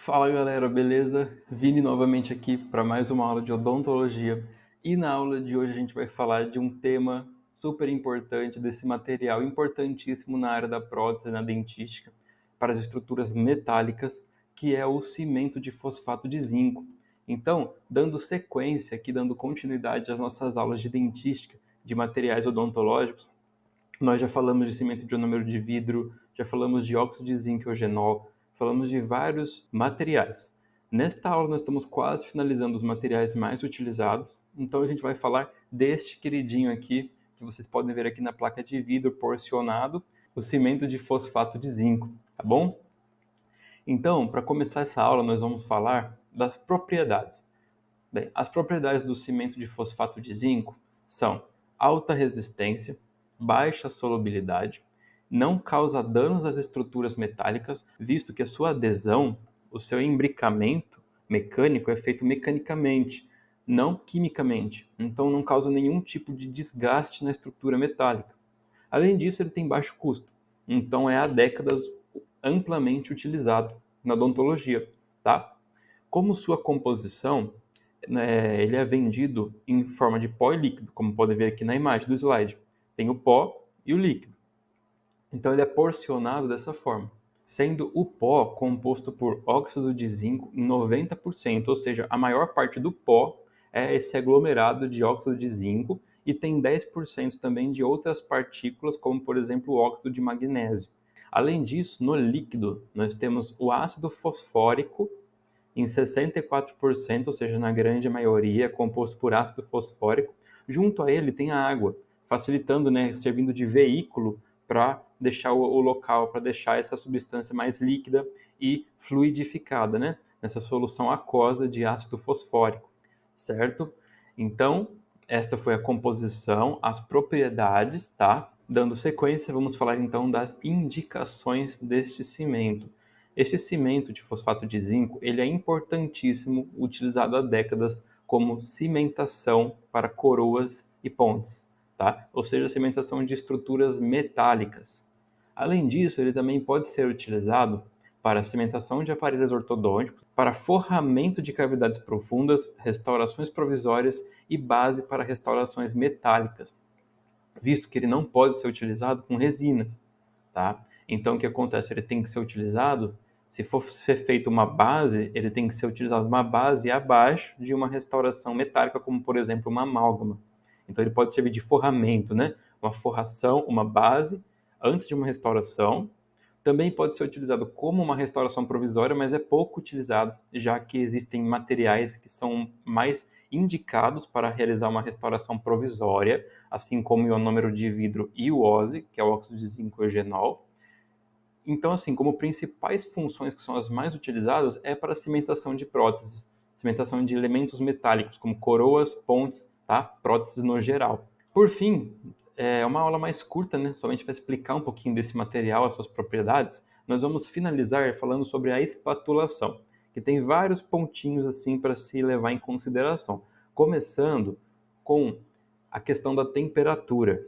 Fala galera, beleza? Vini novamente aqui para mais uma aula de odontologia. E na aula de hoje a gente vai falar de um tema super importante, desse material importantíssimo na área da prótese, na dentística, para as estruturas metálicas, que é o cimento de fosfato de zinco. Então, dando sequência aqui, dando continuidade às nossas aulas de dentística, de materiais odontológicos, nós já falamos de cimento de ionômero de vidro, já falamos de óxido de zinco e eugenol, falamos de vários materiais. Nesta aula nós estamos quase finalizando os materiais mais utilizados, então a gente vai falar deste queridinho aqui, que vocês podem ver aqui na placa de vidro porcionado, o cimento de fosfato de zinco, tá bom? Então, para começar essa aula, nós vamos falar das propriedades. Bem, as propriedades do cimento de fosfato de zinco são alta resistência, baixa solubilidade, não causa danos às estruturas metálicas, visto que a sua adesão, o seu imbricamento mecânico é feito mecanicamente, não quimicamente, então não causa nenhum tipo de desgaste na estrutura metálica. Além disso, ele tem baixo custo, então é há décadas amplamente utilizado na odontologia, tá? Como sua composição, né, ele é vendido em forma de pó e líquido, como pode ver aqui na imagem do slide. Tem o pó e o líquido. Então ele é porcionado dessa forma, sendo o pó composto por óxido de zinco em 90%, ou seja, a maior parte do pó é esse aglomerado de óxido de zinco e tem 10% também de outras partículas, como por exemplo o óxido de magnésio. Além disso, no líquido, nós temos o ácido fosfórico em 64%, ou seja, na grande maioria, é composto por ácido fosfórico. Junto a ele tem a água, facilitando, né, servindo de veículo para deixar o local, para deixar essa substância mais líquida e fluidificada, né, nessa solução aquosa de ácido fosfórico, certo? Então, esta foi a composição, as propriedades, tá? Dando sequência, vamos falar então das indicações deste cimento. Este cimento de fosfato de zinco, ele é importantíssimo, utilizado há décadas como cimentação para coroas e pontes, tá? Ou seja, cimentação de estruturas metálicas. Além disso, ele também pode ser utilizado para cimentação de aparelhos ortodônticos, para forramento de cavidades profundas, restaurações provisórias e base para restaurações metálicas, visto que ele não pode ser utilizado com resinas, tá? Então, o que acontece? Ele tem que ser utilizado, se for ser feita uma base, ele tem que ser utilizado uma base abaixo de uma restauração metálica, como, por exemplo, uma amálgama. Então, ele pode servir de forramento, né? Uma forração, uma base, antes de uma restauração. Também pode ser utilizado como uma restauração provisória, mas é pouco utilizado, já que existem materiais que são mais indicados para realizar uma restauração provisória, assim como o ionômero de vidro e o OSE, que é o óxido de zinco eugenol. Então, assim, como principais funções que são as mais utilizadas é para cimentação de próteses, cimentação de elementos metálicos, como coroas, pontes, tá? Próteses no geral. Por fim, é uma aula mais curta, né? Somente para explicar um pouquinho desse material, as suas propriedades. Nós vamos finalizar falando sobre a espatulação, que tem vários pontinhos assim para se levar em consideração. Começando com a questão da temperatura.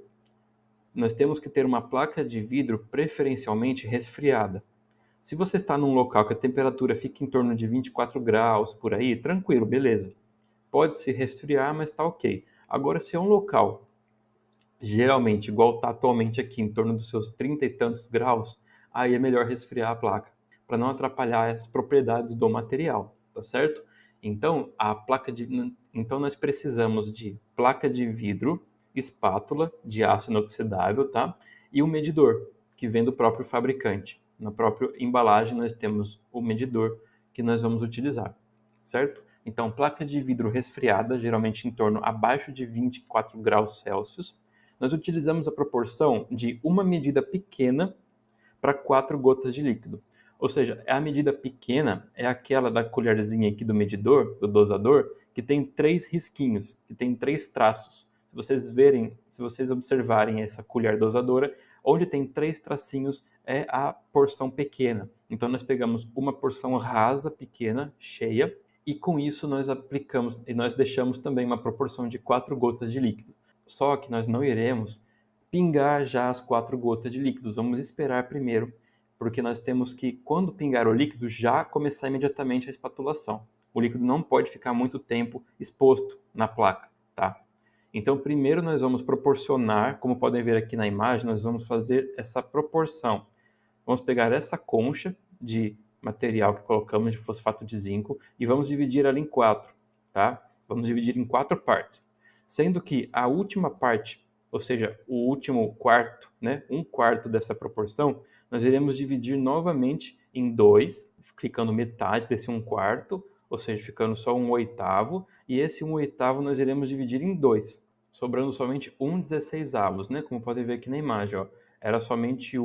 Nós temos que ter uma placa de vidro preferencialmente resfriada. Se você está num local que a temperatura fica em torno de 24 graus por aí, tranquilo, beleza. Pode se resfriar, mas está ok. Agora, se é um local geralmente igual está atualmente aqui, em torno dos seus 30 e tantos graus, aí é melhor resfriar a placa, para não atrapalhar as propriedades do material, tá certo? Então, então nós precisamos de placa de vidro, espátula de aço inoxidável, tá? E um medidor, que vem do próprio fabricante. Na própria embalagem nós temos o medidor que nós vamos utilizar, certo? Então, placa de vidro resfriada, geralmente em torno abaixo de 24 graus Celsius, nós utilizamos a proporção de uma medida pequena para 4 gotas de líquido. Ou seja, a medida pequena é aquela da colherzinha aqui do medidor, do dosador, que tem 3 risquinhos, que tem 3 traços. Se vocês observarem essa colher dosadora, onde tem 3 tracinhos é a porção pequena. Então nós pegamos uma porção rasa pequena, cheia, e com isso nós aplicamos e nós deixamos também uma proporção de 4 gotas de líquido. Só que nós não iremos pingar já as 4 gotas de líquidos. Vamos esperar primeiro porque nós temos que, quando pingar o líquido, já começar imediatamente a espatulação. O líquido não pode ficar muito tempo exposto na placa, tá? Então, primeiro nós vamos proporcionar, como podem ver aqui na imagem, nós vamos fazer essa proporção. Vamos pegar essa concha de material que colocamos de fosfato de zinco e vamos dividir ela em 4, tá? Vamos dividir em 4 partes, sendo que a última parte, ou seja, o último quarto, né, 1/4 dessa proporção, nós iremos dividir novamente em 2, ficando metade desse 1/4, ou seja, ficando só 1/8, e esse 1/8 nós iremos dividir em 2, sobrando somente 1/16, né, como podem ver aqui na imagem, ó. Era somente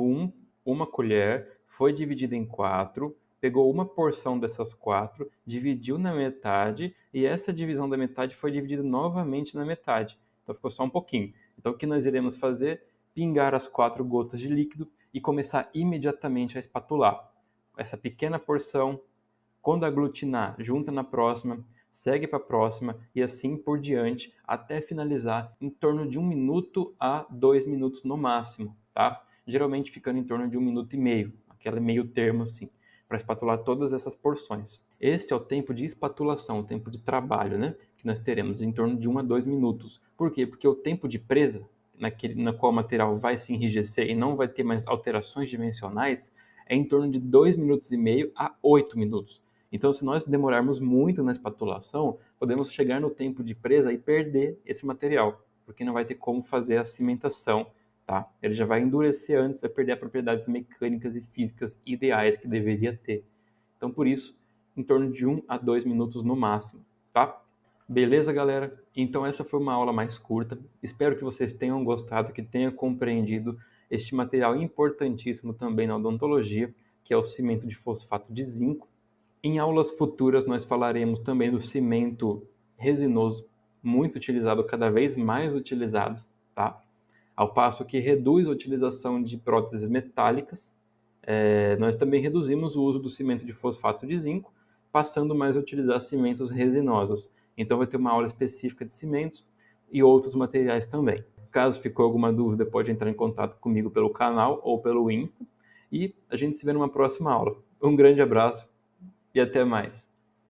uma colher, foi dividida em 4, pegou uma porção dessas 4, dividiu na metade, e essa divisão da metade foi dividida novamente na metade. Então ficou só um pouquinho. Então o que nós iremos fazer? Pingar as 4 gotas de líquido e começar imediatamente a espatular. Essa pequena porção, quando aglutinar, junta na próxima, segue para a próxima e assim por diante, até finalizar em torno de 1 minuto a 2 minutos no máximo, tá? Geralmente ficando em torno de 1 minuto e meio, aquele meio termo assim, para espatular todas essas porções. Este é o tempo de espatulação, o tempo de trabalho, né? Que nós teremos em torno de 1 a 2 minutos. Por quê? Porque o tempo de presa, na qual o material vai se enrijecer e não vai ter mais alterações dimensionais, é em torno de 2 minutos e meio a 8 minutos. Então, se nós demorarmos muito na espatulação, podemos chegar no tempo de presa e perder esse material, porque não vai ter como fazer a cimentação, tá? Ele já vai endurecer antes, vai perder as propriedades mecânicas e físicas ideais que deveria ter. Então, por isso, em torno de 1 a 2 minutos no máximo, tá? Beleza, galera? Então essa foi uma aula mais curta. Espero que vocês tenham gostado, que tenham compreendido este material importantíssimo também na odontologia, que é o cimento de fosfato de zinco. Em aulas futuras nós falaremos também do cimento resinoso, muito utilizado, cada vez mais utilizado, tá? Ao passo que reduz a utilização de próteses metálicas, nós também reduzimos o uso do cimento de fosfato de zinco, passando mais a utilizar cimentos resinosos. Então vai ter uma aula específica de cimentos e outros materiais também. Caso ficou alguma dúvida, pode entrar em contato comigo pelo canal ou pelo Insta. E a gente se vê numa próxima aula. Um grande abraço e até mais.